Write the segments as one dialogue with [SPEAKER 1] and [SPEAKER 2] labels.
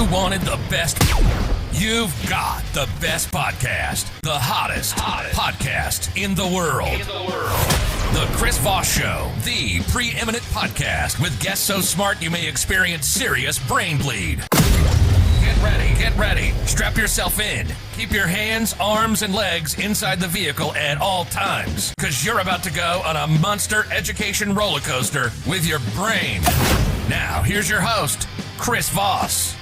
[SPEAKER 1] You wanted the best. You've got the best podcast. The hottest podcast in the world. The Chris Voss Show, the preeminent podcast with guests so smart you may experience serious brain bleed. Get ready. Strap yourself in. Keep your hands, arms, and legs inside the vehicle at all times, because you're about to go on a monster education roller coaster with your brain. Now, here's your host, Chris Voss.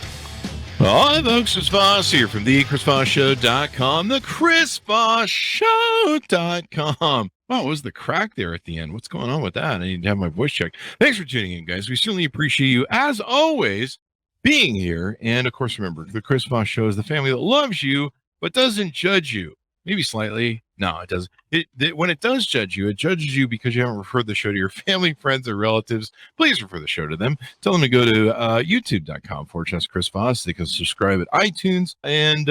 [SPEAKER 2] Hi, folks. Chris Voss here from the ChrisVossShow.com, the ChrisVossShow.com. Wow, what was the crack there at the end? What's going on with that? I need to have my voice checked. Thanks for tuning in, guys. We certainly appreciate you, as always, being here. And, of course, remember, the Chris Voss Show is the family that loves you but doesn't judge you. Maybe slightly. No, it doesn't. When it does judge you, it judges you because you haven't referred the show to your family, friends, or relatives. Please refer the show to them. Tell them to go to youtube.com/Chris Voss. They can subscribe at iTunes and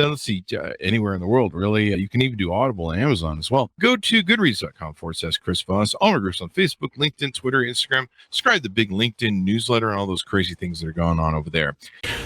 [SPEAKER 2] anywhere in the world, really. You can even do Audible and Amazon as well. Go to goodreads.com/Chris Voss. All our groups on Facebook, LinkedIn, Twitter, Instagram. Subscribe to the big LinkedIn newsletter and all those crazy things that are going on over there.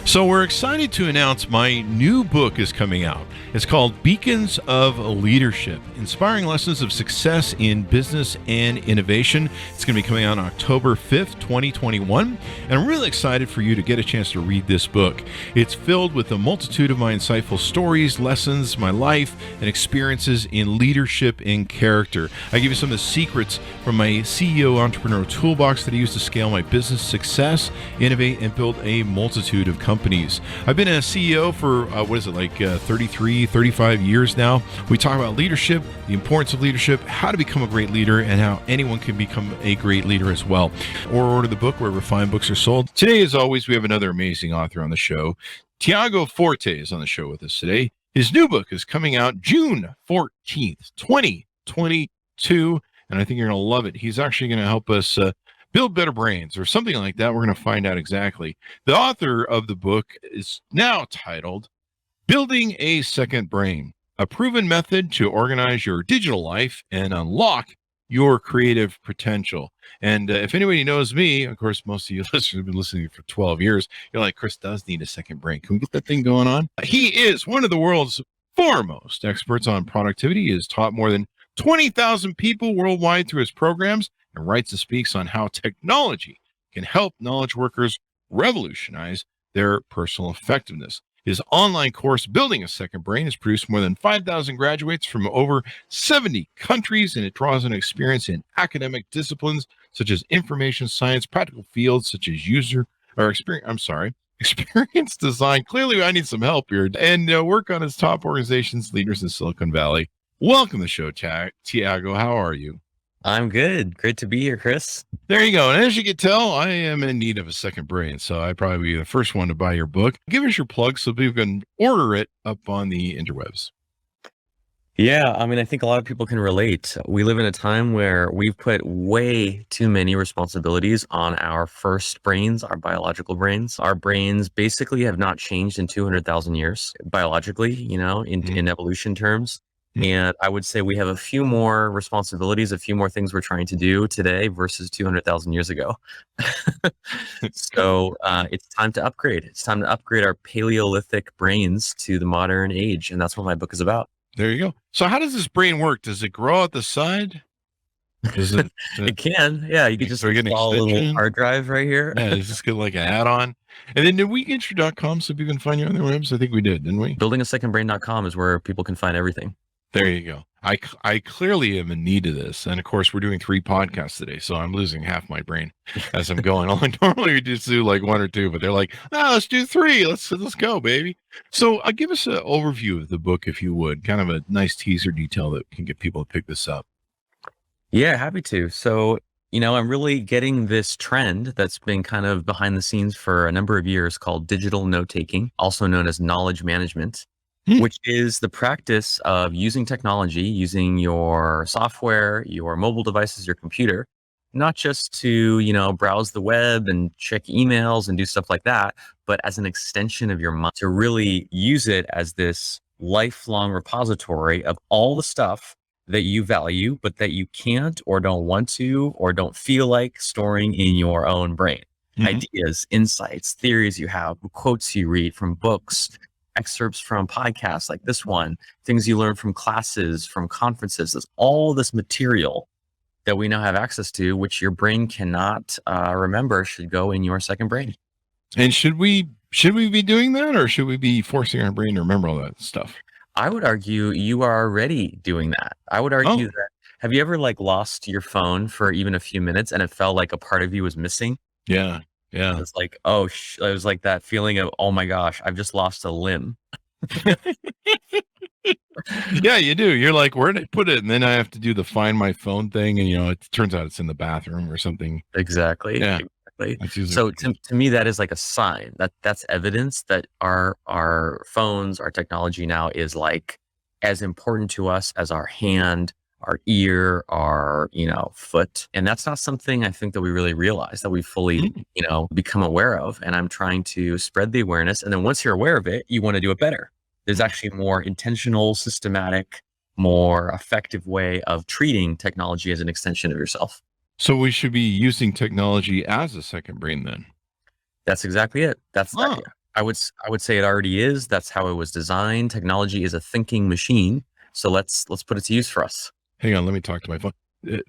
[SPEAKER 2] So we're excited to announce my new book is coming out. It's called Beacons of Leadership: Inspiring Lessons of Success in Business and Innovation. It's going to be coming out on October 5th, 2021. And I'm really excited for you to get a chance to read this book. It's filled with a multitude of my insightful stories, lessons, my life, and experiences in leadership and character. I give you some of the secrets from my CEO entrepreneur toolbox that I use to scale my business success, innovate, and build a multitude of companies. I've been a CEO for, 33, 35 years now. We talk about leadership, the importance of leadership, how to become a great leader, and how anyone can become a great leader as well. Or order the book wherever fine books are sold. Today, as always, we have another amazing author on the show. Tiago Forte is on the show with us today. His new book is coming out June 14th, 2022, and I think you're going to love it. He's actually going to help us build better brains or something like that. We're going to find out exactly. The author of the book is now titled Building a Second Brain: A Proven Method to Organize Your Digital Life and Unlock Your Creative Potential. And if anybody knows me, of course, most of you listeners have been listening for 12 years. You're like, Chris does need a second brain. Can we get that thing going on? He is one of the world's foremost experts on productivity. He has taught more than 20,000 people worldwide through his programs and writes and speaks on how technology can help knowledge workers revolutionize their personal effectiveness. His online course, Building a Second Brain, has produced more than 5,000 graduates from over 70 countries, and it draws on experience in academic disciplines such as information science, practical fields such as experience design. Clearly, I need some help here. And work on his top organizations, leaders in Silicon Valley. Welcome to the show, Tiago. How are you?
[SPEAKER 3] I'm good. Great to be here, Chris.
[SPEAKER 2] There you go. And as you can tell, I am in need of a second brain, so I'd probably be the first one to buy your book. Give us your plug so people can order it up on the interwebs.
[SPEAKER 3] Yeah, I think a lot of people can relate. We live in a time where we've put way too many responsibilities on our first brains, our biological brains. Our brains basically have not changed in 200,000 years biologically, in evolution terms. And I would say we have a few more responsibilities, a few more things we're trying to do today versus 200,000 years ago. So it's time to upgrade. It's time to upgrade our Paleolithic brains to the modern age. And that's what my book is about.
[SPEAKER 2] There you go. So how does this brain work? Does it grow out the side?
[SPEAKER 3] It can. Yeah, you can just install a little hard drive right here.
[SPEAKER 2] Yeah, it's just get like an add-on. And then did we get your .com so people can find you on their webs? I think we did, didn't we?
[SPEAKER 3] Buildingasecondbrain.com is where people can find everything.
[SPEAKER 2] There you go. I clearly am in need of this. And of course, we're doing 3 podcasts today, so I'm losing half my brain as I'm going on. Normally we just do like 1 or 2, but they're like, let's do 3. Let's go, baby. So give us an overview of the book, if you would, kind of a nice teaser detail that can get people to pick this up.
[SPEAKER 3] Yeah, happy to. So, I'm really getting this trend that's been kind of behind the scenes for a number of years called digital note-taking, also known as knowledge management. Which is the practice of using technology, using your software, your mobile devices, your computer, not just to, browse the web and check emails and do stuff like that, but as an extension of your mind to really use it as this lifelong repository of all the stuff that you value, but that you can't or don't want to or don't feel like storing in your own brain. ideas, insights, theories you have, quotes you read from books, excerpts from podcasts like this one, things you learn from classes, from conferences. There's all this material that we now have access to, which your brain cannot remember, should go in your second brain.
[SPEAKER 2] And should we be doing that, or should we be forcing our brain to remember all that stuff?
[SPEAKER 3] I would argue you are already doing that. I would argue that. Have you ever lost your phone for even a few minutes and it felt like a part of you was missing?
[SPEAKER 2] Yeah.
[SPEAKER 3] It's like, it was like that feeling of, oh my gosh, I've just lost a limb.
[SPEAKER 2] Yeah, you do. You're like, where did I put it? And then I have to do the find my phone thing, and it turns out it's in the bathroom or something.
[SPEAKER 3] Exactly.
[SPEAKER 2] Yeah.
[SPEAKER 3] Exactly. So to me, that is like a sign that's evidence that our phones, our technology now is like as important to us as our hand, our ear, our foot. And that's not something I think that we really realize, that we fully become aware of. And I'm trying to spread the awareness. And then once you're aware of it, you want to do it better. There's actually a more intentional, systematic, more effective way of treating technology as an extension of yourself.
[SPEAKER 2] So we should be using technology as a second brain then.
[SPEAKER 3] That's exactly it. I would say it already is. That's how it was designed. Technology is a thinking machine. So let's put it to use for us.
[SPEAKER 2] Hang on, let me talk to my phone.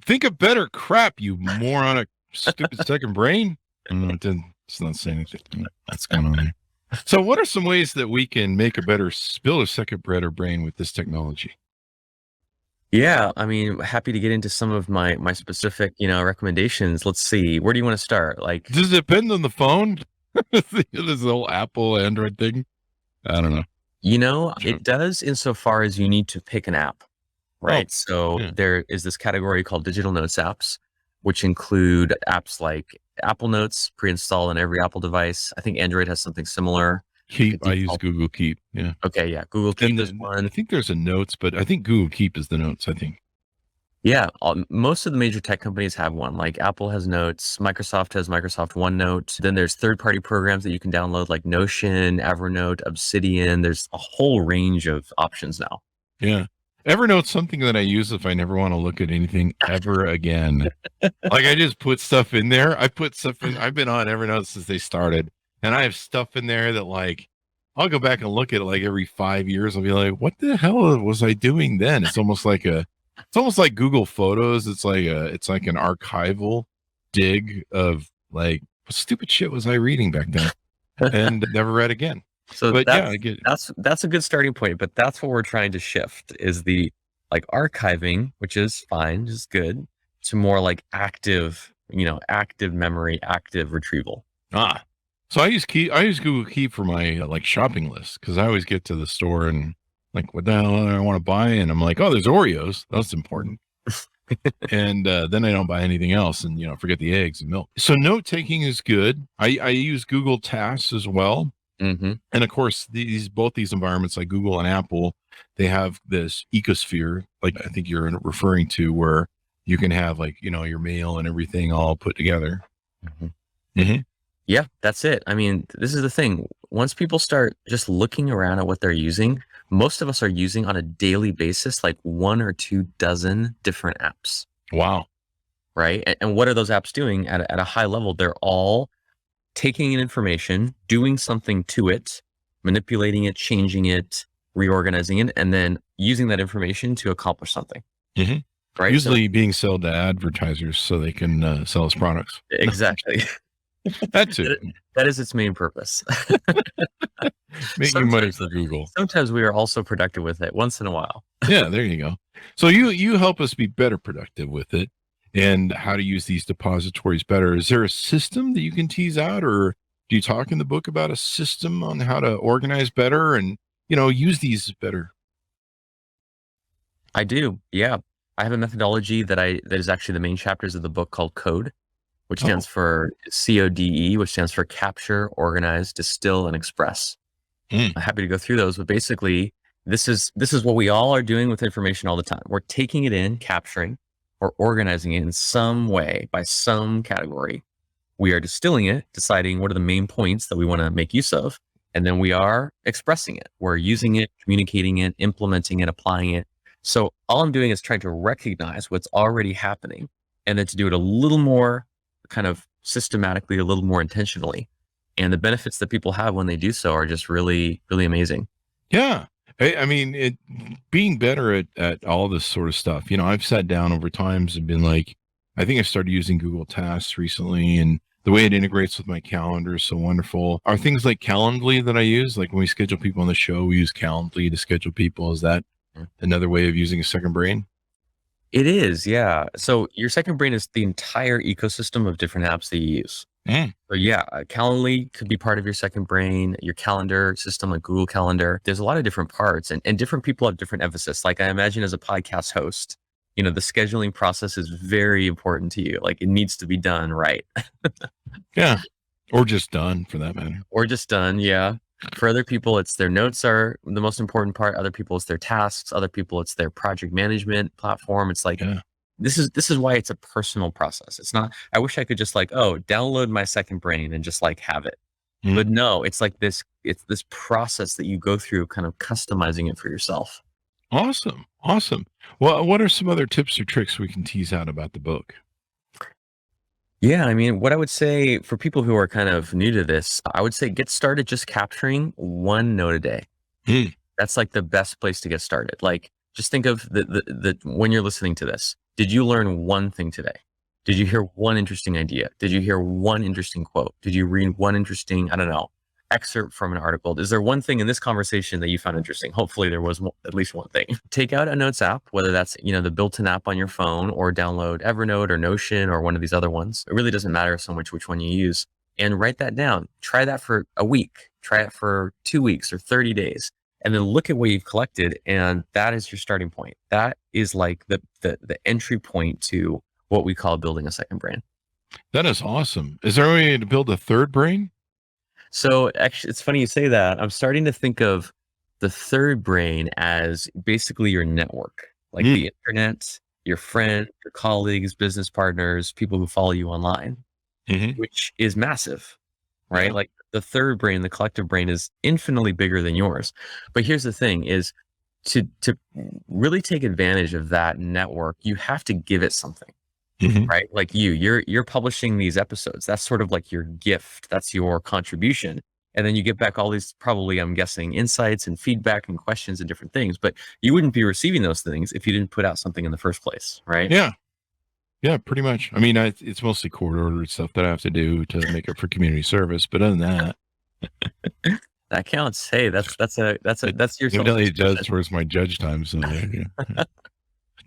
[SPEAKER 2] Think of better crap, you moronic, stupid second brain. It's not saying anything. That's going on here. So what are some ways that we can make build a second brain with this technology?
[SPEAKER 3] Yeah, I mean, happy to get into some of my specific, recommendations. Let's see. Where do you want to start?
[SPEAKER 2] Does it depend on the phone? This whole Apple Android thing? I don't know.
[SPEAKER 3] It does insofar as you need to pick an app, right? There is this category called digital notes apps, which include apps like Apple Notes, pre-installed on every Apple device. I think Android has something similar.
[SPEAKER 2] Keep. I use Google Keep. Yeah.
[SPEAKER 3] Okay. Yeah. Google Keep is one.
[SPEAKER 2] I think there's a Notes, but I think Google Keep is the Notes, I think.
[SPEAKER 3] Yeah. Most of the major tech companies have one. Like Apple has Notes. Microsoft has Microsoft OneNote. Then there's third-party programs that you can download like Notion, Evernote, Obsidian. There's a whole range of options now.
[SPEAKER 2] Yeah. Evernote's something that I use if I never want to look at anything ever again. I just put stuff in there. I've been on Evernote since they started, and I have stuff in there that I'll go back and look at it every 5 years. I'll be like, what the hell was I doing then? It's almost like Google Photos. It's like an archival dig of what stupid shit was I reading back then and never read again.
[SPEAKER 3] So that's a good starting point, but that's what we're trying to shift is the archiving, which is fine, just good, to more active, active memory, active retrieval.
[SPEAKER 2] So I use Google Keep for my shopping list, because I always get to the store and what the hell do I want to buy, and I'm like, oh, there's Oreos, that's important. And then I don't buy anything else, and forget the eggs and milk. So note taking is good. I use Google Tasks as well.
[SPEAKER 3] Mm-hmm.
[SPEAKER 2] And of course, both these environments like Google and Apple, they have this ecosphere, I think you're referring to, where you can have your mail and everything all put together.
[SPEAKER 3] Mm-hmm.
[SPEAKER 2] Mm-hmm.
[SPEAKER 3] Yeah, that's it. I mean, this is the thing. Once people start just looking around at what they're using, most of us are using on a daily basis 1 or 2 dozen different apps.
[SPEAKER 2] Wow.
[SPEAKER 3] Right. And what are those apps doing at a high level? They're all taking in information, doing something to it, manipulating it, changing it, reorganizing it, and then using that information to accomplish something.
[SPEAKER 2] Mm-hmm.
[SPEAKER 3] Right.
[SPEAKER 2] Usually being sold to advertisers so they can sell us products.
[SPEAKER 3] Exactly.
[SPEAKER 2] That too.
[SPEAKER 3] That is its main purpose.
[SPEAKER 2] Making money for Google.
[SPEAKER 3] Sometimes we are also productive with it once in a while.
[SPEAKER 2] Yeah, there you go. So you help us be better productive with it, and how to use these depositories better. Is there a system that you can tease out, or do you talk in the book about a system on how to organize better and use these better?
[SPEAKER 3] I do. Yeah. I have a methodology that is actually the main chapters of the book called CODE, which stands for CODE, which stands for capture, organize, distill, and express. I'm happy to go through those, but basically this is what we all are doing with information all the time. We're taking it in, capturing, or organizing it in some way by some category. We are distilling it, deciding what are the main points that we want to make use of, and then we are expressing it. We're using it, communicating it, implementing it, applying it. So all I'm doing is trying to recognize what's already happening, and then to do it a little more kind of systematically, a little more intentionally. And the benefits that people have when they do so are just really, really amazing.
[SPEAKER 2] Yeah. I mean, being better at all this sort of stuff, I've sat down over times and been like, I think I started using Google Tasks recently, and the way it integrates with my calendar is so wonderful. Are things like Calendly that I use, like when we schedule people on the show, we use Calendly to schedule people. Is that another way of using a second brain?
[SPEAKER 3] It is, yeah. So your second brain is the entire ecosystem of different apps that you use. So yeah, Calendly could be part of your second brain, your calendar system like Google Calendar. There's a lot of different parts, and different people have different emphasis. Like I imagine as a podcast host, the scheduling process is very important to you. Like it needs to be done right.
[SPEAKER 2] Yeah. Or just done for that matter.
[SPEAKER 3] Or just done, yeah. For other people, it's their notes are the most important part. Other people, it's their tasks. Other people, it's their project management platform. It's like, this is why it's a personal process. It's not, I wish I could just download my second brain and just have it. But no, it's like it's this process that you go through kind of customizing it for yourself.
[SPEAKER 2] Awesome. Well, what are some other tips or tricks we can tease out about the book?
[SPEAKER 3] Yeah, I mean, what I would say for people who are kind of new to this, I would say get started just capturing one note a day. That's like the best place to get started. Like, just think of the when you're listening to this, did you learn one thing today? Did you hear one interesting idea? Did you hear one interesting quote? Did you read one interesting, excerpt from an article? Is there one thing in this conversation that you found interesting? Hopefully there was at least one thing. Take out a notes app, whether that's, the built-in app on your phone, or download Evernote or Notion or one of these other ones. It really doesn't matter so much which one you use, and write that down. Try that for a week. Try it for 2 weeks or 30 days. And then look at what you've collected. And that is your starting point. That is like the entry point to what we call building a second brain.
[SPEAKER 2] That is awesome. Is there a way to build a third brain?
[SPEAKER 3] So actually, it's funny you say that. I'm starting to think of the third brain as basically your network, like the internet, your friends, your colleagues, business partners, people who follow you online, which is massive, right?
[SPEAKER 2] Yeah.
[SPEAKER 3] Like the third brain, the collective brain is infinitely bigger than yours. But here's the thing is to really take advantage of that network, you have to give it something. Right? Like you're publishing these episodes. That's sort of like your gift. That's your contribution. And then you get back all these, probably, I'm guessing, insights and feedback and questions and different things. But you wouldn't be receiving those things if you didn't put out something in the first place, right?
[SPEAKER 2] Yeah, pretty much. I mean, it's mostly court ordered stuff that I have to do to make it for community service. But other than that,
[SPEAKER 3] that counts. Hey, that's your.
[SPEAKER 2] Evidently it does towards my judge time. So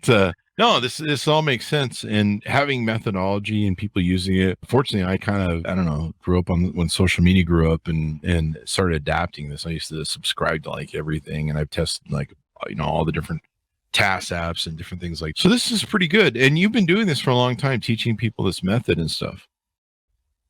[SPEAKER 2] it's no, this all makes sense. And having methodology and people using it. Fortunately, I kind of, grew up when social media grew up and started adapting this. I used to subscribe to everything, and I've tested all the different task apps and different things so this is pretty good. And you've been doing this for a long time, teaching people this method and stuff.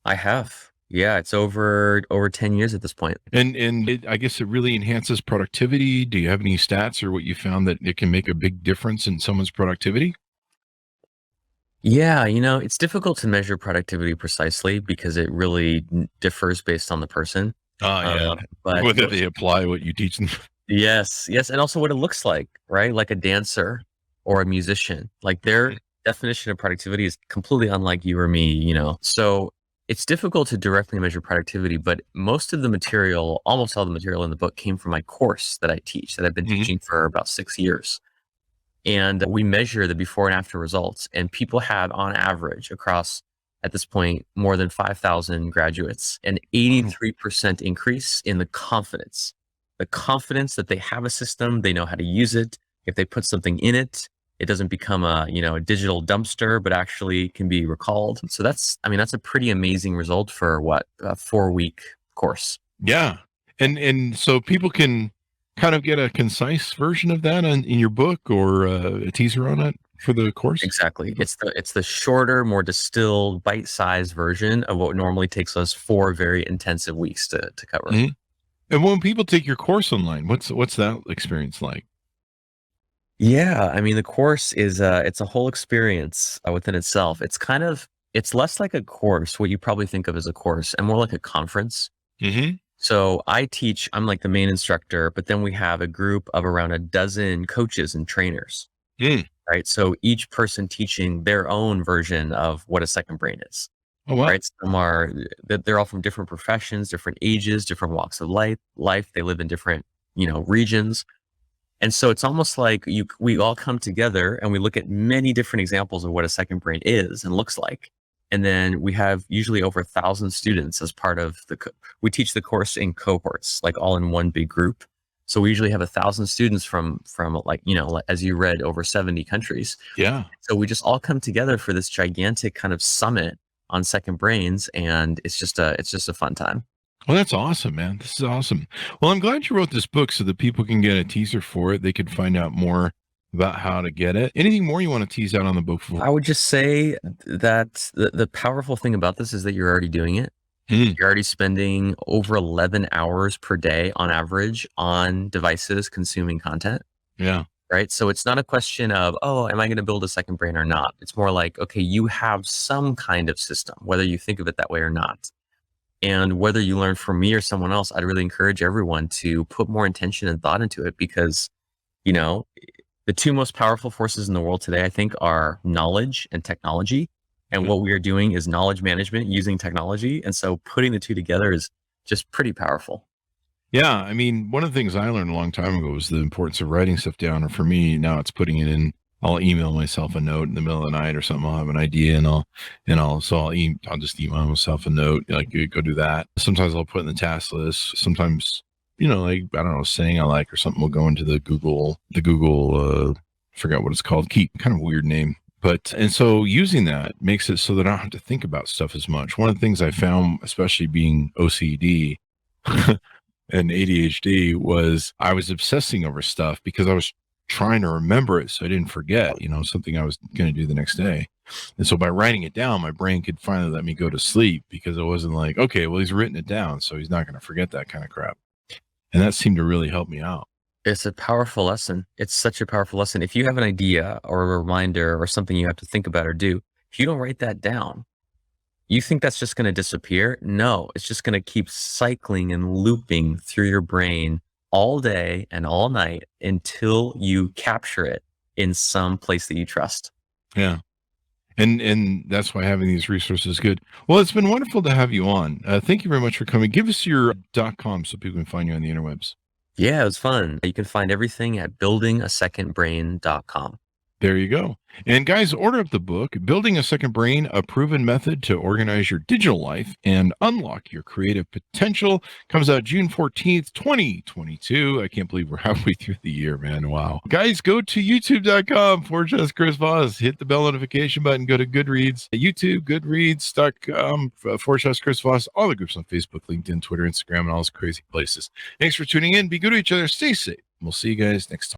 [SPEAKER 3] I have. Yeah, it's over 10 years at this point.
[SPEAKER 2] And I guess it really enhances productivity. Do you have any stats or what you found that it can make a big difference in someone's productivity?
[SPEAKER 3] Yeah, it's difficult to measure productivity precisely because it really differs based on the person.
[SPEAKER 2] Oh, yeah.
[SPEAKER 3] But
[SPEAKER 2] whether they apply what you teach them.
[SPEAKER 3] Yes. And also what it looks like, right? Like a dancer or a musician, like their definition of productivity is completely unlike you or me, So it's difficult to directly measure productivity, but almost all the material in the book came from my course that I teach, that I've been teaching for about 6 years. And we measure the before and after results. And people had, on average, across, at this point, more than 5,000 graduates, an 83% increase in the confidence that they have a system, they know how to use it. If they put something in it, it doesn't become a digital dumpster, but actually can be recalled. So that's a pretty amazing result for a 4-week course.
[SPEAKER 2] Yeah. And so people can kind of get a concise version of that in your book, or a teaser on it for the course.
[SPEAKER 3] Exactly. It's the shorter, more distilled, bite-sized version of what normally takes us 4 very intensive weeks to cover.
[SPEAKER 2] And when people take your course online, what's that experience like?
[SPEAKER 3] Yeah, the course is it's a whole experience within itself. It's less like a course, what you probably think of as a course, and more like a conference. So I'm like the main instructor, but then we have a group of around a dozen coaches and trainers, right? So each person teaching their own version of what a second brain is.
[SPEAKER 2] Oh, wow.
[SPEAKER 3] right? Some are, they're all from different professions, different ages, different walks of life. They live in different, regions. And so it's almost like we all come together and we look at many different examples of what a second brain is and looks like. And then we have usually over 1,000 students as part of we teach the course in cohorts, like all in one big group. So we usually have 1,000 students from like, as you read, over 70 countries.
[SPEAKER 2] Yeah.
[SPEAKER 3] So we just all come together for this gigantic kind of summit on second brains. And it's just a fun time.
[SPEAKER 2] Well, that's awesome, man. This is awesome. Well, I'm glad you wrote this book so that people can get a teaser for it. They could find out more about how to get it. Anything more you want to tease out on the book for?
[SPEAKER 3] I would just say that the powerful thing about this is that you're already doing it. You're already spending over 11 hours per day on average on devices consuming content.
[SPEAKER 2] Yeah.
[SPEAKER 3] Right. So it's not a question of, oh, am I going to build a second brain or not? It's more like, okay, you have some kind of system, whether you think of it that way or not. And whether you learn from me or someone else, I'd really encourage everyone to put more intention and thought into it because, the two most powerful forces in the world today, I think, are knowledge and technology. And what we are doing is knowledge management using technology. And so putting the two together is just pretty powerful.
[SPEAKER 2] Yeah. I mean, one of the things I learned a long time ago was the importance of writing stuff down. Or for me, now it's putting it in. I'll email myself a note in the middle of the night or something. I'll have an idea I'll just email myself a note, like go do that. Sometimes I'll put in the task list. Sometimes, like, I don't know, saying I like or something will go into the Google, forgot what it's called. Keep, kind of weird name. And so using that makes it so that I don't have to think about stuff as much. One of the things I found, especially being OCD and ADHD, was I was obsessing over stuff because I was trying to remember it so I didn't forget, something I was going to do the next day. And so by writing it down, my brain could finally let me go to sleep because it wasn't like, okay, well, he's written it down, so he's not going to forget that kind of crap. And that seemed to really help me out.
[SPEAKER 3] It's a powerful lesson. It's such a powerful lesson. If you have an idea or a reminder or something you have to think about or do, if you don't write that down, you think that's just going to disappear? No, it's just going to keep cycling and looping through your brain all day and all night until you capture it in some place that you trust.
[SPEAKER 2] Yeah. And that's why having these resources is good. Well, it's been wonderful to have you on. Thank you very much for coming. Give us your .com so people can find you on the interwebs.
[SPEAKER 3] Yeah, it was fun. You can find everything at buildingasecondbrain.com.
[SPEAKER 2] There you go. And guys, order up the book, Building a Second Brain, A Proven Method to Organize Your Digital Life and Unlock Your Creative Potential. Comes out June 14th, 2022. I can't believe we're halfway through the year, man. Wow. Guys, go to youtube.com/Chris Voss. Hit the bell notification button. Go to Goodreads, YouTube, Goodreads.com/Chris Voss. All the groups on Facebook, LinkedIn, Twitter, Instagram, and all those crazy places. Thanks for tuning in. Be good to each other. Stay safe. We'll see you guys next time.